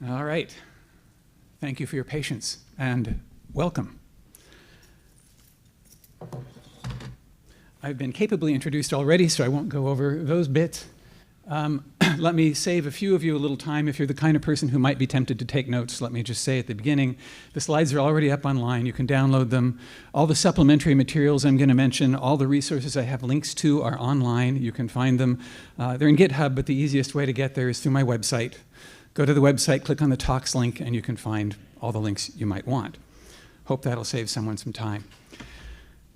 All right. Thank you for your patience and welcome. I've been capably introduced already, so I won't go over those bits. Let me save a few of you a little time. If you're the kind of person who might be tempted to take notes, let me just say at the beginning, the slides are already up online. You can download them. All the supplementary materials I'm going to mention, all the resources I have links to are online. You can find them. They're in GitHub, but the easiest way to get there is through my website. Go to the website, click on the Talks link, and you can find all the links you might want. Hope that'll save someone some time.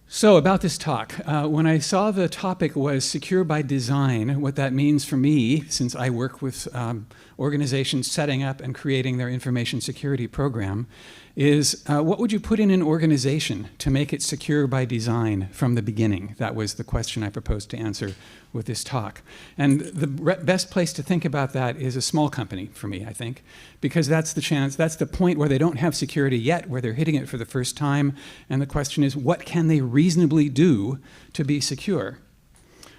So about this talk, when I saw the topic was secure by design, what that means for me, since I work with organizations setting up and creating their information security program, is what would you put in an organization to make it secure by design from the beginning? That was the question I proposed to answer with this talk. And the best place to think about that is a small company for me, I think, because that's the point where they don't have security yet, where they're hitting it for the first time. And the question is, what can they reasonably do to be secure?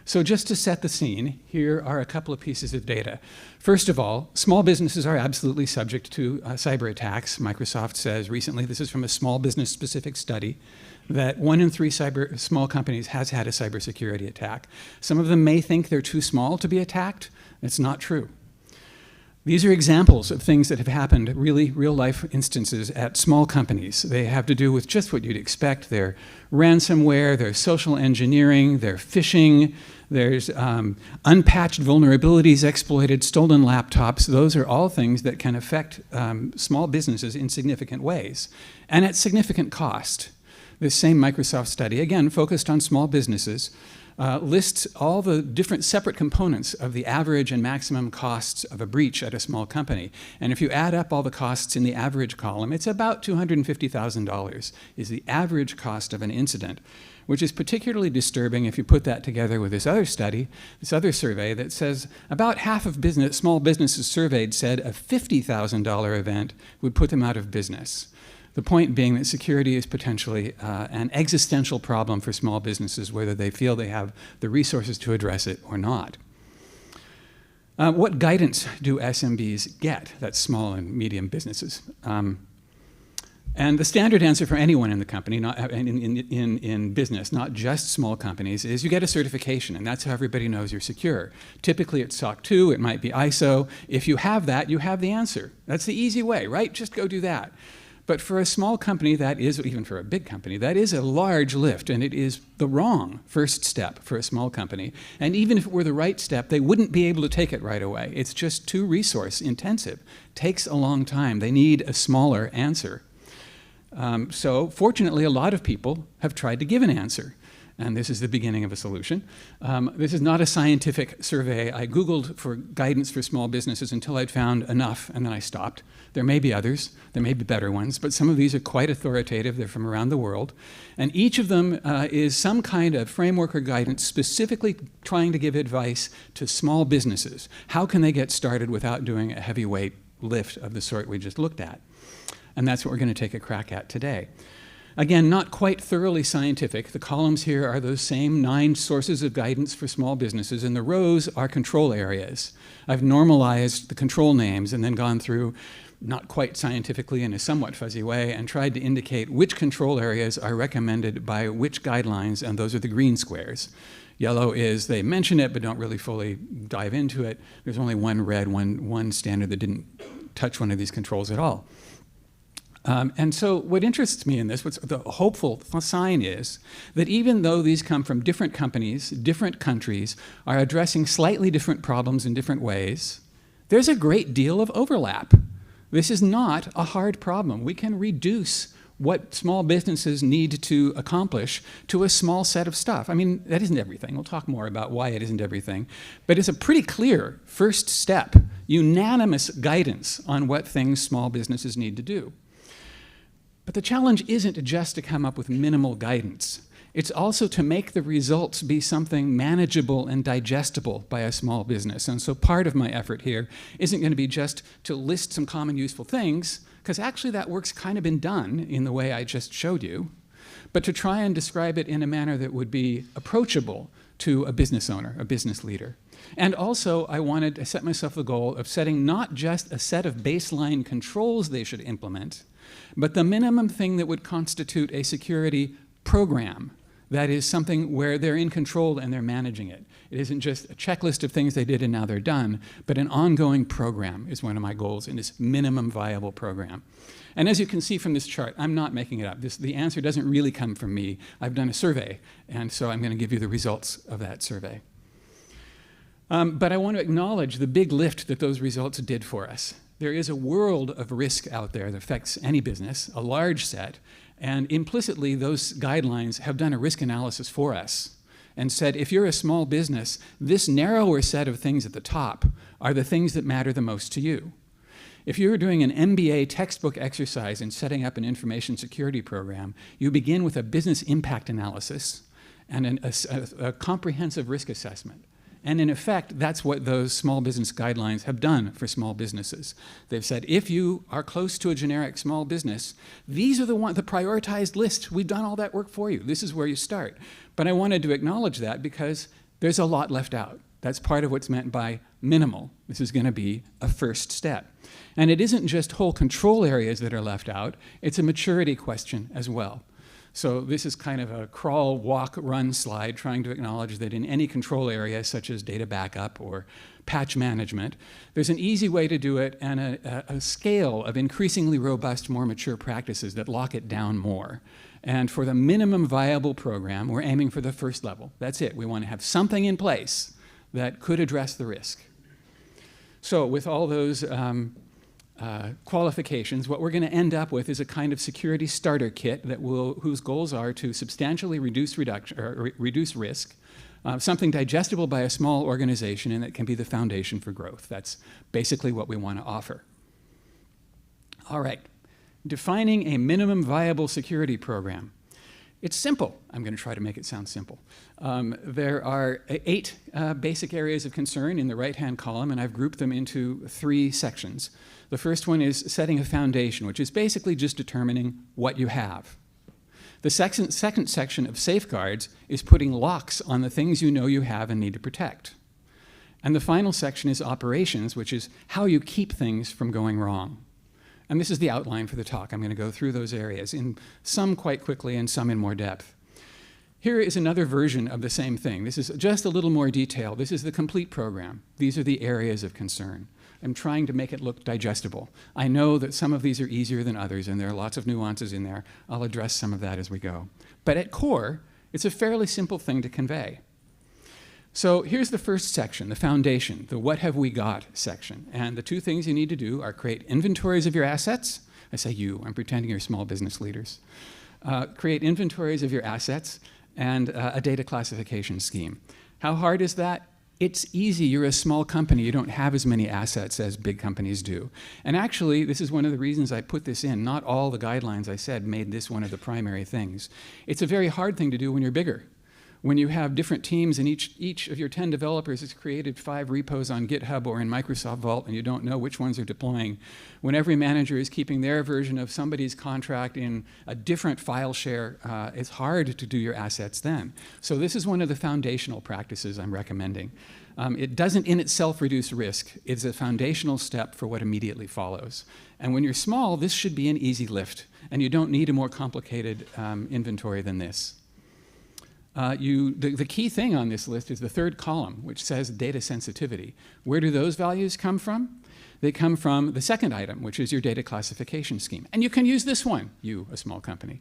So just to set the scene, here are a couple of pieces of data. First of all, small businesses are absolutely subject to cyber attacks. Microsoft says recently, this is from a small business specific study, that 1 in 3 small companies has had a cybersecurity attack. Some of them may think they're too small to be attacked. It's not true. These are examples of things that have happened, really real-life instances at small companies. They have to do with just what you'd expect. They're ransomware, there's social engineering, they're phishing, there's unpatched vulnerabilities exploited, stolen laptops. Those are all things that can affect small businesses in significant ways and at significant cost. This same Microsoft study, again, focused on small businesses, lists all the different separate components of the average and maximum costs of a breach at a small company. And if you add up all the costs in the average column, it's about $250,000 is the average cost of an incident, which is particularly disturbing if you put that together with this other study, this other survey that says about half of small businesses surveyed said a $50,000 event would put them out of business. The point being that security is potentially an existential problem for small businesses, whether they feel they have the resources to address it or not. What guidance do SMBs get, that's small and medium businesses? And the standard answer for anyone in the company, in business, not just small companies, is you get a certification, and that's how everybody knows you're secure. Typically it's SOC 2, it might be ISO. If you have that, you have the answer. That's the easy way, right? Just go do that. But for a small company, that is, even for a big company, that is a large lift, and it is the wrong first step for a small company. And even if it were the right step, they wouldn't be able to take it right away. It's just too resource intensive. Takes a long time. They need a smaller answer. So fortunately, a lot of people have tried to give an answer. And this is the beginning of a solution. This is not a scientific survey. I Googled for guidance for small businesses until I'd found enough, and then I stopped. There may be others, there may be better ones, but some of these are quite authoritative. They're from around the world. And each of them is some kind of framework or guidance specifically trying to give advice to small businesses. How can they get started without doing a heavyweight lift of the sort we just looked at? And that's what we're going to take a crack at today. Again, not quite thoroughly scientific. The columns here are those same 9 sources of guidance for small businesses, and the rows are control areas. I've normalized the control names and then gone through, not quite scientifically in a somewhat fuzzy way, and tried to indicate which control areas are recommended by which guidelines, and those are the green squares. Yellow is they mention it but don't really fully dive into it. There's only one red, one standard that didn't touch one of these controls at all. And so what interests me in this, what's the hopeful sign is that even though these come from different companies, different countries, are addressing slightly different problems in different ways, there's a great deal of overlap. This is not a hard problem. We can reduce what small businesses need to accomplish to a small set of stuff. I mean, that isn't everything. We'll talk more about why it isn't everything. But it's a pretty clear first step, unanimous guidance on what things small businesses need to do. But the challenge isn't just to come up with minimal guidance. It's also to make the results be something manageable and digestible by a small business. And so part of my effort here isn't going to be just to list some common useful things, because actually that work's kind of been done in the way I just showed you, but to try and describe it in a manner that would be approachable to a business owner, a business leader. And also, I set myself the goal of setting not just a set of baseline controls they should implement, but the minimum thing that would constitute a security program. That is something where they're in control and they're managing it. It isn't just a checklist of things they did and now they're done, but an ongoing program is one of my goals in this minimum viable program. And as you can see from this chart, I'm not making it up. The answer doesn't really come from me. I've done a survey, and so I'm going to give you the results of that survey. But I want to acknowledge the big lift that those results did for us. There is a world of risk out there that affects any business, a large set, and implicitly those guidelines have done a risk analysis for us and said, if you're a small business, this narrower set of things at the top are the things that matter the most to you. If you're doing an MBA textbook exercise in setting up an information security program, you begin with a business impact analysis and a comprehensive risk assessment. And in effect, that's what those small business guidelines have done for small businesses. They've said, if you are close to a generic small business, these are the prioritized list. We've done all that work for you. This is where you start. But I wanted to acknowledge that because there's a lot left out. That's part of what's meant by minimal. This is going to be a first step. And it isn't just whole control areas that are left out. It's a maturity question as well. So this is kind of a crawl, walk, run slide trying to acknowledge that in any control area, such as data backup or patch management, there's an easy way to do it and a scale of increasingly robust, more mature practices that lock it down more. And for the minimum viable program, we're aiming for the first level. That's it. We want to have something in place that could address the risk. So with all those qualifications, what we're going to end up with is a kind of security starter kit whose goals are to substantially reduce risk, something digestible by a small organization, and that can be the foundation for growth. That's basically what we want to offer. All right, defining a minimum viable security program. It's simple. I'm going to try to make it sound simple. There are 8 basic areas of concern in the right-hand column, and I've grouped them into 3 sections. The first one is setting a foundation, which is basically just determining what you have. The second section of safeguards is putting locks on the things you know you have and need to protect. And the final section is operations, which is how you keep things from going wrong. And this is the outline for the talk. I'm going to go through those areas, in some quite quickly and some in more depth. Here is another version of the same thing. This is just a little more detail. This is the complete program. These are the areas of concern. I'm trying to make it look digestible. I know that some of these are easier than others, and there are lots of nuances in there. I'll address some of that as we go. But at core, it's a fairly simple thing to convey. So here's the first section, the foundation, the what have we got section. And the 2 things you need to do are create inventories of your assets. I say you, I'm pretending you're small business leaders. Create inventories of your assets and a data classification scheme. How hard is that? It's easy. You're a small company. You don't have as many assets as big companies do. And actually, this is one of the reasons I put this in. Not all the guidelines I said made this one of the primary things. It's a very hard thing to do when you're bigger. When you have different teams and each of your 10 developers has created 5 repos on GitHub or in Microsoft Vault and you don't know which ones are deploying, when every manager is keeping their version of somebody's contract in a different file share, it's hard to do your assets then. So this is one of the foundational practices I'm recommending. It doesn't in itself reduce risk. It's a foundational step for what immediately follows. And when you're small, this should be an easy lift, and you don't need a more complicated inventory than this. The key thing on this list is the 3rd column, which says data sensitivity. Where do those values come from? They come from the 2nd item, which is your data classification scheme. And you can use this one, you, a small company.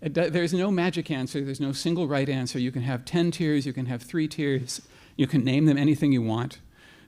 There's no magic answer. There's no single right answer. You can have 10 tiers. You can have 3 tiers. You can name them anything you want.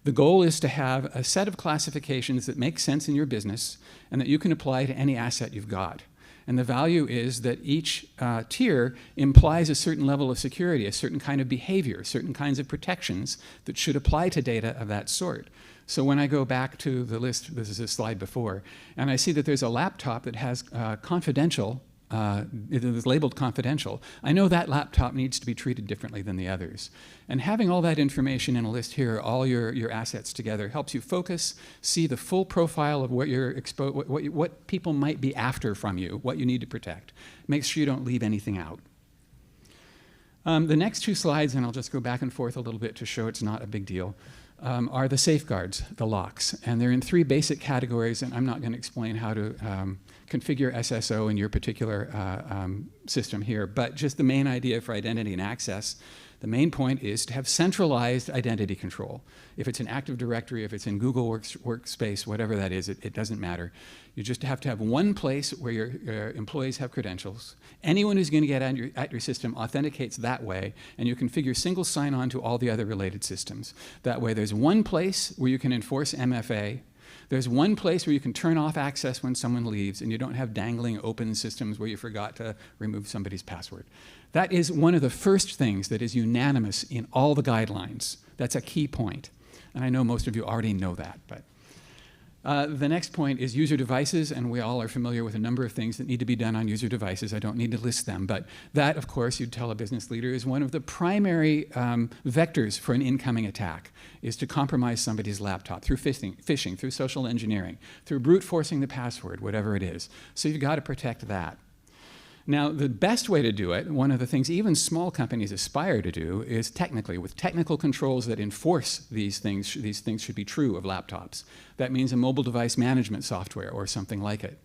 The goal is to have a set of classifications that make sense in your business and that you can apply to any asset you've got. And the value is that each tier implies a certain level of security, a certain kind of behavior, certain kinds of protections that should apply to data of that sort. So when I go back to the list, this is a slide before, and I see that there's a laptop that has confidential, it is labeled confidential, I know that laptop needs to be treated differently than the others. And having all that information in a list here, all your assets together, helps you focus, see the full profile of what what people might be after from you, what you need to protect. Make sure you don't leave anything out. The next two slides, and I'll just go back and forth a little bit to show it's not a big deal, are the safeguards, the locks. And they're in three basic categories, and I'm not going to explain how to configure SSO in your particular system here, but just the main idea for identity and access. The main point is to have centralized identity control. If it's an Active Directory, if it's in Google Workspace, whatever that is, it doesn't matter. You just have to have one place where your employees have credentials. Anyone who's going to get at your system authenticates that way, and you configure single sign-on to all the other related systems. That way there's one place where you can enforce MFA. There's one place where you can turn off access when someone leaves, and you don't have dangling open systems where you forgot to remove somebody's password. That is one of the first things that is unanimous in all the guidelines. That's a key point. And I know most of you already know that. But the next point is user devices, and we all are familiar with a number of things that need to be done on user devices. I don't need to list them. But that, of course, you'd tell a business leader, is one of the primary vectors for an incoming attack, is to compromise somebody's laptop through phishing, through social engineering, through brute forcing the password, whatever it is. So you've got to protect that. Now, the best way to do it, one of the things even small companies aspire to do, is technically, with technical controls that enforce these things should be true of laptops. That means a mobile device management software or something like it.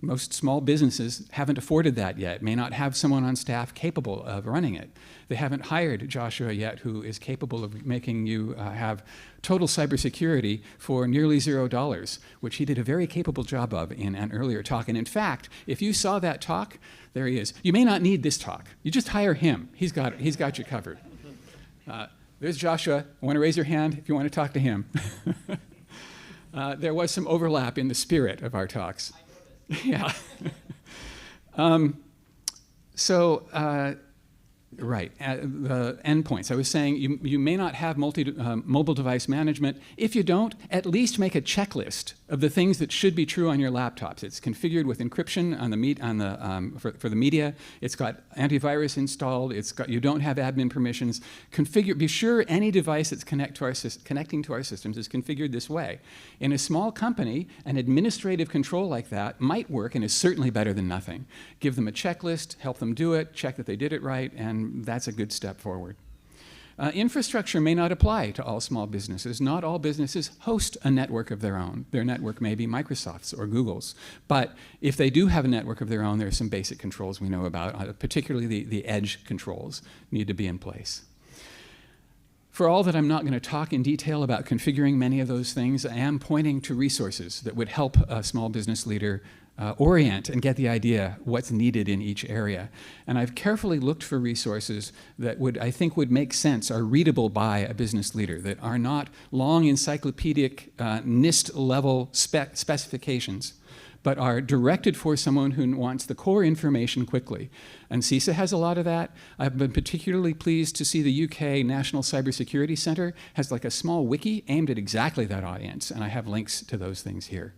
Most small businesses haven't afforded that yet, may not have someone on staff capable of running it. They haven't hired Joshua yet, who is capable of making you have total cybersecurity for nearly $0, which he did a very capable job of in an earlier talk. And in fact, if you saw that talk, there he is. You may not need this talk. You just hire him. He's got you covered. There's Joshua. I want to raise your hand if you want to talk to him. There was some overlap in the spirit of our talks. Yeah. Right, the endpoints. I was saying you may not have mobile device management. If you don't, at least make a checklist of the things that should be true on your laptops. It's configured with encryption for the media. It's got antivirus installed. You don't have admin permissions. Be sure any device that's connecting to our systems is configured this way. In a small company, an administrative control like that might work and is certainly better than nothing. Give them a checklist, help them do it, check that they did it right, and that's a good step forward. Infrastructure may not apply to all small businesses. Not all businesses host a network of their own. Their network may be Microsoft's or Google's. But if they do have a network of their own, there are some basic controls we know about, particularly the edge controls need to be in place. For all that I'm not going to talk in detail about configuring many of those things, I am pointing to resources that would help a small business leader orient and get the idea what's needed in each area. And I've carefully looked for resources that I think would make sense, are readable by a business leader, that are not long encyclopedic NIST-level specifications, but are directed for someone who wants the core information quickly. And CISA has a lot of that. I've been particularly pleased to see the UK National Cybersecurity Center has like a small wiki aimed at exactly that audience, and I have links to those things here.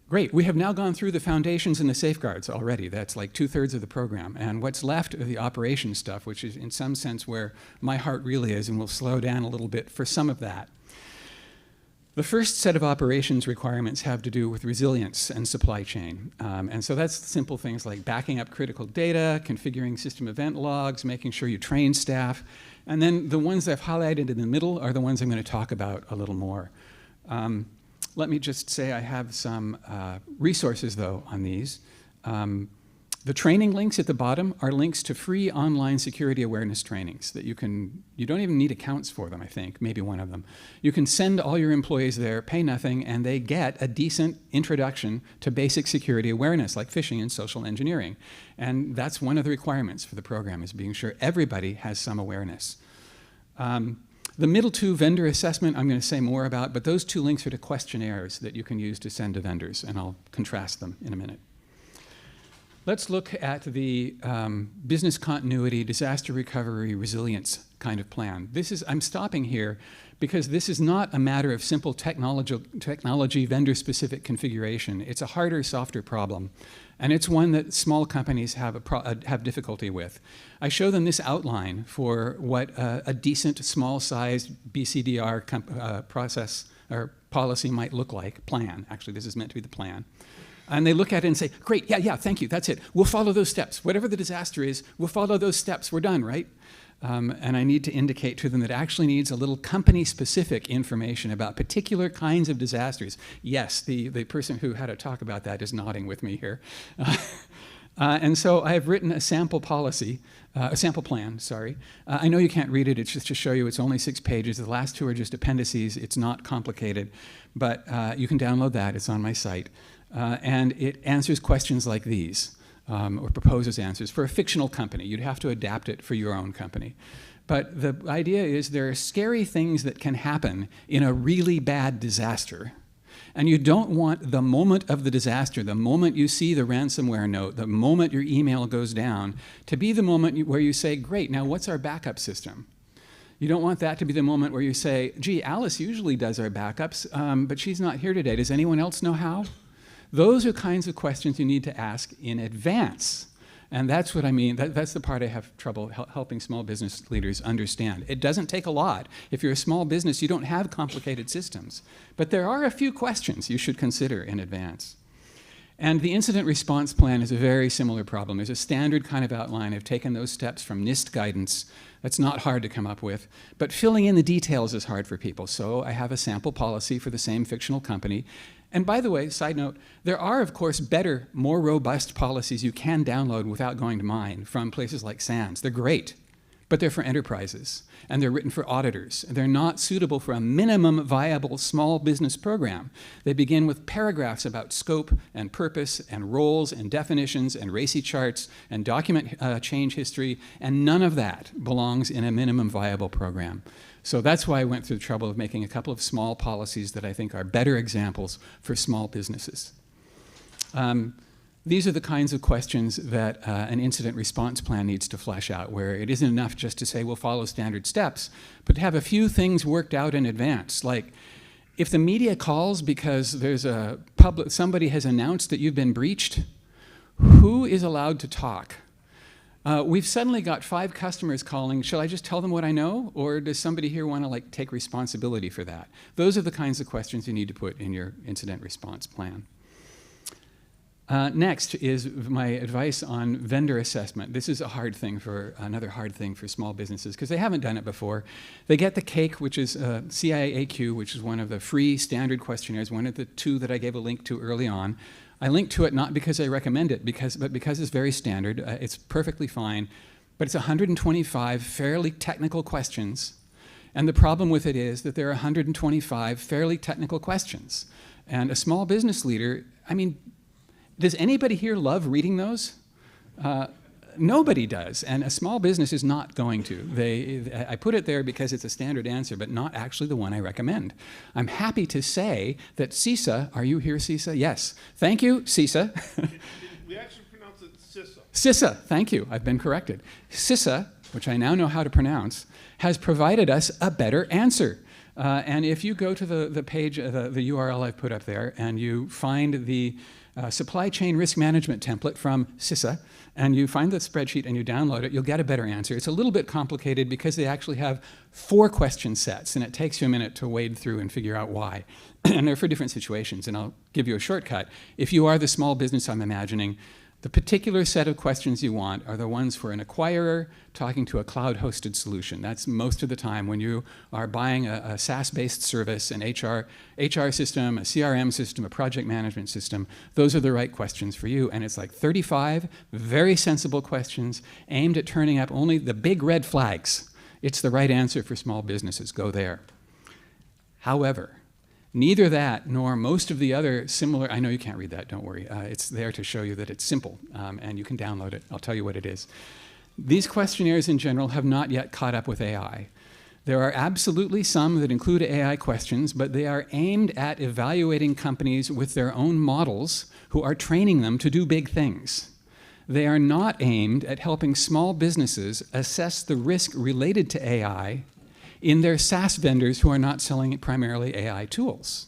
Great, we have now gone through the foundations and the safeguards already. That's like 2/3 of the program. And what's left are the operations stuff, which is in some sense where my heart really is, and we'll slow down a little bit for some of that. The first set of operations requirements have to do with resilience and supply chain. And so that's simple things like backing up critical data, configuring system event logs, making sure you train staff. And then the ones I've highlighted in the middle are the ones I'm going to talk about a little more. Let me just say I have some resources, though, on these. The training links at the bottom are links to free online security awareness trainings that you don't even need accounts for them, I think, maybe one of them. You can send all your employees there, pay nothing, and they get a decent introduction to basic security awareness, like phishing and social engineering. And that's one of the requirements for the program, is being sure everybody has some awareness. The middle two, vendor assessment, I'm going to say more about, but those two links are to questionnaires that you can use to send to vendors, and I'll contrast them in a minute. Let's look at the business continuity, disaster recovery, resilience kind of plan. I'm stopping here because this is not a matter of simple technology vendor-specific configuration. It's a harder, softer problem, and it's one that small companies have difficulty with. I show them this outline for what a decent, small-sized BCDR process or policy might look like, plan. Actually, this is meant to be the plan. And they look at it and say, great, yeah, thank you, that's it. We'll follow those steps. Whatever the disaster is, we'll follow those steps. We're done, right? And I need to indicate to them that it actually needs a little company-specific information about particular kinds of disasters. Yes, the person who had a talk about that is nodding with me here. And so I have written a sample policy, a sample plan, sorry. I know you can't read it, it's just to show you it's only 6 pages. The last 2 are just appendices. It's not complicated, but you can download that. It's on my site. And it answers questions like these. Or proposes answers for a fictional company. You'd have to adapt it for your own company. But the idea is there are scary things that can happen in a really bad disaster. And you don't want the moment of the disaster, the moment you see the ransomware note, the moment your email goes down, to be the moment where you say, great, now what's our backup system? You don't want that to be the moment where you say, gee, Alice usually does our backups, but she's not here today. Does anyone else know how? Those are kinds of questions you need to ask in advance. And that's what I mean. That's the part I have trouble helping small business leaders understand. It doesn't take a lot. If you're a small business, you don't have complicated systems. But there are a few questions you should consider in advance. And the incident response plan is a very similar problem. There's a standard kind of outline. I've taken those steps from NIST guidance. That's not hard to come up with. But filling in the details is hard for people. So I have a sample policy for the same fictional company. And by the way, side note, there are, of course, better, more robust policies you can download without going to mine from places like SANS. They're great, but they're for enterprises, and they're written for auditors. They're not suitable for a minimum viable small business program. They begin with paragraphs about scope and purpose and roles and definitions and RACI charts and document change history, and none of that belongs in a minimum viable program. So that's why I went through the trouble of making a couple of small policies that I think are better examples for small businesses. These are the kinds of questions that an incident response plan needs to flesh out, where it isn't enough just to say we'll follow standard steps, but to have a few things worked out in advance. Like, if the media calls because there's somebody has announced that you've been breached, who is allowed to talk? We've suddenly got 5 customers calling. Shall I just tell them what I know? Or does somebody here want to take responsibility for that? Those are the kinds of questions you need to put in your incident response plan. Next is my advice on vendor assessment. This is another hard thing for small businesses because they haven't done it before. They get the CAKE, which is CIAQ, which is one of the free standard questionnaires, one of the 2 that I gave a link to early on. I link to it not because I recommend it, but because it's very standard. It's perfectly fine, but it's 125 fairly technical questions. And the problem with it is that there are 125 fairly technical questions. And a small business leader, I mean, does anybody here love reading those? Nobody does, and a small business is not going to. I put it there because it's a standard answer, but not actually the one I recommend. I'm happy to say that CISA, are you here, CISA? Yes. Thank you, CISA. We actually pronounce it CISA. CISA, thank you. I've been corrected. CISA, which I now know how to pronounce, has provided us a better answer. And if you go to the page, the URL I've put up there, and you find the supply chain risk management template from CISA, and you find the spreadsheet and you download it, you'll get a better answer. It's a little bit complicated because they actually have 4 question sets, and it takes you a minute to wade through and figure out why. And they're for different situations, and I'll give you a shortcut. If you are the small business I'm imagining, the particular set of questions you want are the ones for an acquirer talking to a cloud-hosted solution. That's most of the time when you are buying a SaaS-based service, an HR system, a CRM system, a project management system. Those are the right questions for you. And it's like 35 very sensible questions aimed at turning up only the big red flags. It's the right answer for small businesses. Go there. However, neither that nor most of the other similar, I know you can't read that, don't worry. It's there to show you that it's simple, and you can download it. I'll tell you what it is. These questionnaires in general have not yet caught up with AI. There are absolutely some that include AI questions, but they are aimed at evaluating companies with their own models who are training them to do big things. They are not aimed at helping small businesses assess the risk related to AI in their SaaS vendors who are not selling primarily AI tools.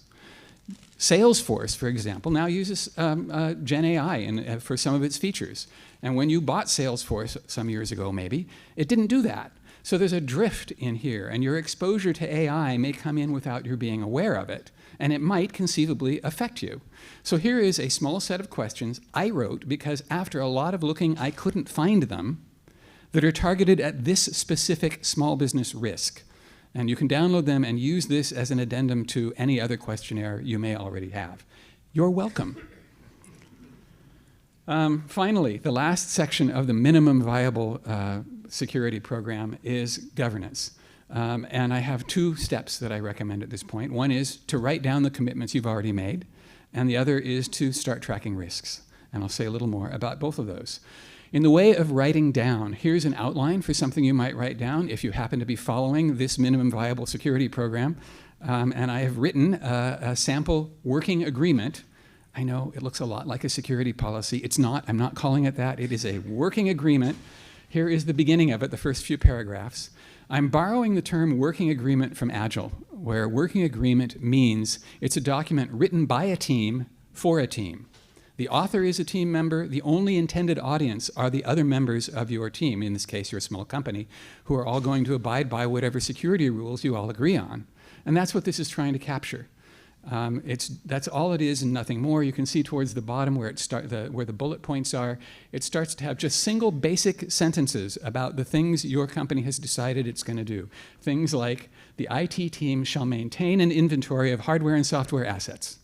Salesforce, for example, now uses Gen AI for some of its features. And when you bought Salesforce some years ago, maybe, it didn't do that. So there's a drift in here, and your exposure to AI may come in without your being aware of it, and it might conceivably affect you. So here is a small set of questions I wrote because after a lot of looking, I couldn't find them that are targeted at this specific small business risk. And you can download them and use this as an addendum to any other questionnaire you may already have. You're welcome. Finally, the last section of the minimum viable security program is governance. And I have two steps that I recommend at this point. One is to write down the commitments you've already made, and the other is to start tracking risks. And I'll say a little more about both of those. In the way of writing down, here's an outline for something you might write down if you happen to be following this minimum viable security program. And I have written a sample working agreement. I know it looks a lot like a security policy. It's not. I'm not calling it that. It is a working agreement. Here is the beginning of it, the first few paragraphs. I'm borrowing the term working agreement from Agile, where working agreement means it's a document written by a team for a team. The author is a team member. The only intended audience are the other members of your team, in this case, your small company, who are all going to abide by whatever security rules you all agree on. And that's what this is trying to capture. That's all it is and nothing more. You can see towards the bottom where the bullet points are, it starts to have just single basic sentences about the things your company has decided it's going to do. Things like, the IT team shall maintain an inventory of hardware and software assets.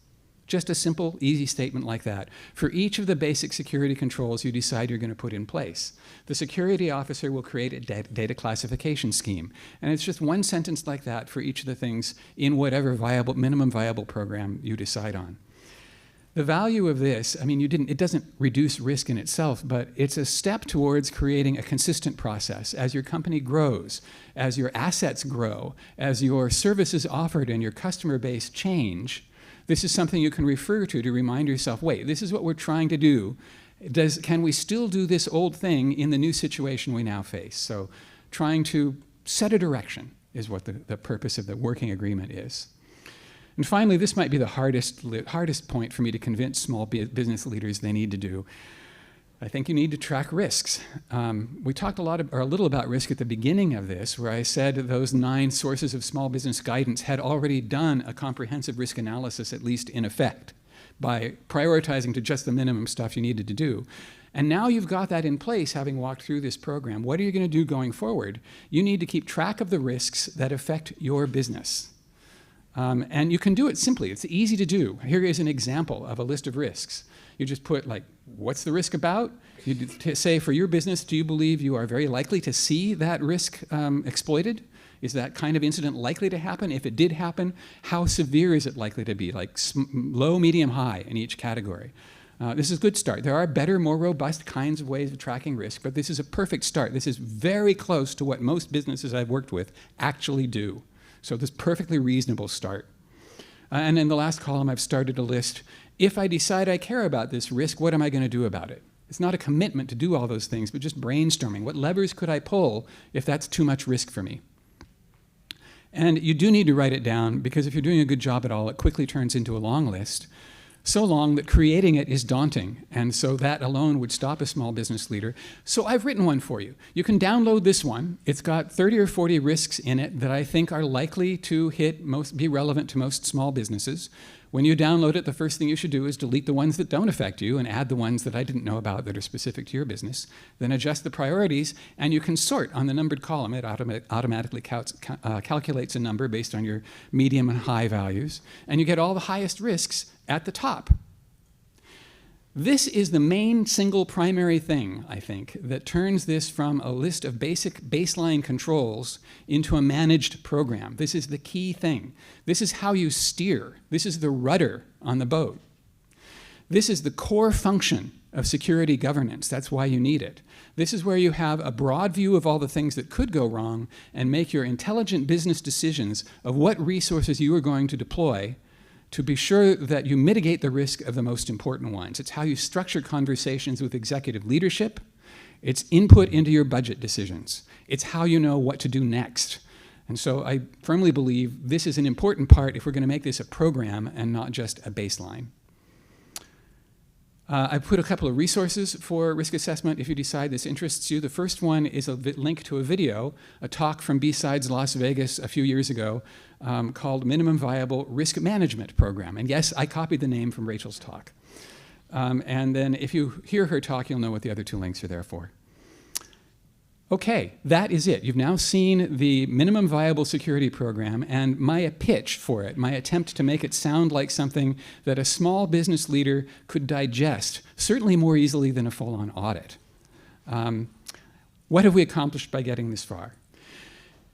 Just a simple, easy statement like that. For each of the basic security controls you decide you're going to put in place, the security officer will create a data classification scheme. And it's just one sentence like that for each of the things in whatever minimum viable program you decide on. The value of this, I mean, it doesn't reduce risk in itself, but it's a step towards creating a consistent process. As your company grows, as your assets grow, as your services offered and your customer base change, this is something you can refer to remind yourself, wait, this is what we're trying to do. Can we still do this old thing in the new situation we now face? So trying to set a direction is what the purpose of the working agreement is. And finally, this might be the hardest point for me to convince small business leaders they need to do. I think you need to track risks. We talked a little about risk at the beginning of this, where I said those 9 sources of small business guidance had already done a comprehensive risk analysis, at least in effect, by prioritizing to just the minimum stuff you needed to do. And now you've got that in place, having walked through this program. What are you going to do going forward? You need to keep track of the risks that affect your business. And you can do it simply. It's easy to do. Here is an example of a list of risks. You just put, like, what's the risk about? You say, for your business, do you believe you are very likely to see that risk exploited? Is that kind of incident likely to happen? If it did happen, how severe is it likely to be? Like low, medium, high in each category. This is a good start. There are better, more robust kinds of ways of tracking risk, but this is a perfect start. This is very close to what most businesses I've worked with actually do. So this is a perfectly reasonable start. And in the last column, I've started a list. If I decide I care about this risk, what am I going to do about it? It's not a commitment to do all those things, but just brainstorming. What levers could I pull if that's too much risk for me? And you do need to write it down, because if you're doing a good job at all, it quickly turns into a long list. So long that creating it is daunting, and so that alone would stop a small business leader. So I've written one for you. You can download this one. It's got 30 or 40 risks in it that I think are likely to be relevant to most small businesses. When you download it, the first thing you should do is delete the ones that don't affect you and add the ones that I didn't know about that are specific to your business. Then adjust the priorities, and you can sort on the numbered column. It automatically calculates a number based on your medium and high values, and you get all the highest risks at the top. This is the main single primary thing, I think, that turns this from a list of basic baseline controls into a managed program. This is the key thing. This is how you steer. This is the rudder on the boat. This is the core function of security governance. That's why you need it. This is where you have a broad view of all the things that could go wrong and make your intelligent business decisions of what resources you are going to deploy to be sure that you mitigate the risk of the most important ones. It's how you structure conversations with executive leadership. It's input into your budget decisions. It's how you know what to do next. And so I firmly believe this is an important part if we're going to make this a program and not just a baseline. I put a couple of resources for risk assessment if you decide this interests you. The first one is a link to a video, a talk from B-Sides Las Vegas a few years ago called Minimum Viable Risk Management Program. And yes, I copied the name from Rachel's talk. And then if you hear her talk, you'll know what the other two links are there for. Okay, that is it. You've now seen the Minimum Viable Security Program and my pitch for it, my attempt to make it sound like something that a small business leader could digest, certainly more easily than a full-on audit. What have we accomplished by getting this far?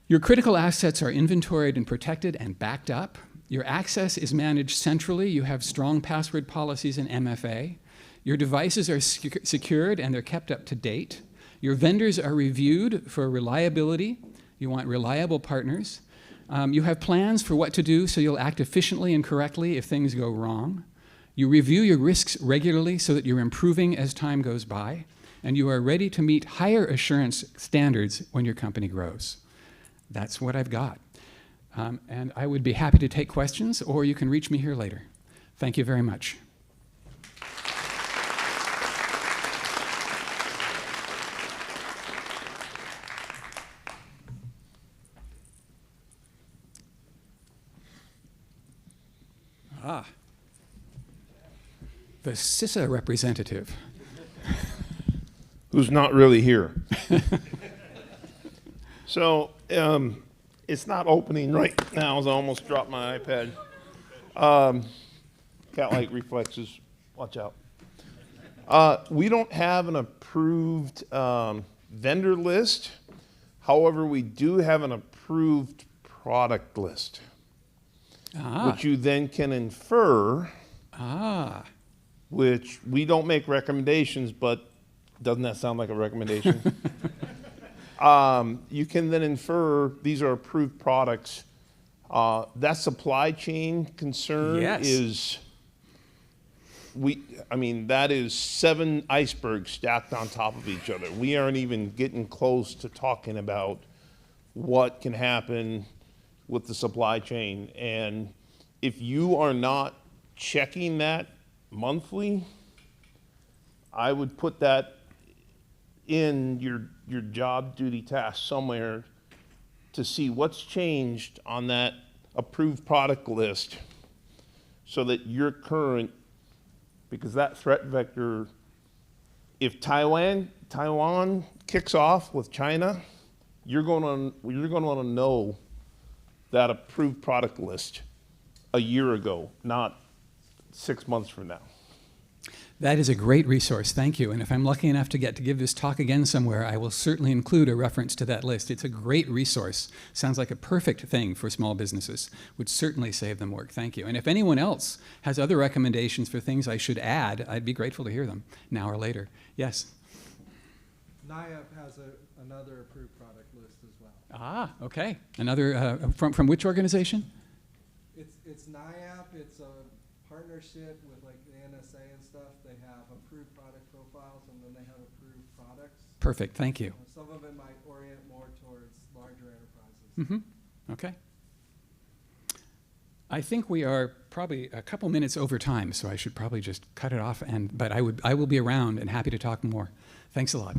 Your critical assets are inventoried and protected and backed up. Your access is managed centrally. You have strong password policies and MFA. Your devices are secured and they're kept up to date. Your vendors are reviewed for reliability. You want reliable partners. You have plans for what to do so you'll act efficiently and correctly if things go wrong. You review your risks regularly so that you're improving as time goes by. And you are ready to meet higher assurance standards when your company grows. That's what I've got. And I would be happy to take questions, or you can reach me here later. Thank you very much. The CISA representative. Who's not really here. So, it's not opening right now, as I almost dropped my iPad. Cat-like reflexes, watch out. We don't have an approved vendor list. However, we do have an approved product list, which you then can infer, which we don't make recommendations, but doesn't that sound like a recommendation? You can then infer these are approved products. That supply chain concern is, that is 7 icebergs stacked on top of each other. We aren't even getting close to talking about what can happen with the supply chain. And if you are not checking that monthly, I would put that in your job duty task somewhere to see what's changed on that approved product list so that you're current, because that threat vector, if Taiwan kicks off with China, you're going to want to know that approved product list a year ago, not 6 months from now. That is a great resource, thank you. And if I'm lucky enough to get to give this talk again somewhere, I will certainly include a reference to that list. It's a great resource. Sounds like a perfect thing for small businesses. Would certainly save them work, thank you. And if anyone else has other recommendations for things I should add, I'd be grateful to hear them, now or later. Yes? NIAP has another approved product list as well. Ah, okay. Another, from which organization? It's NIAP, it's a partnership with like the NSA and stuff. They have approved product profiles and then they have approved products. Perfect, thank you. Some of it might orient more towards larger enterprises. Mm-hmm. Okay. I think we are probably a couple minutes over time, so I should probably just cut it off. But I will be around and happy to talk more. Thanks a lot.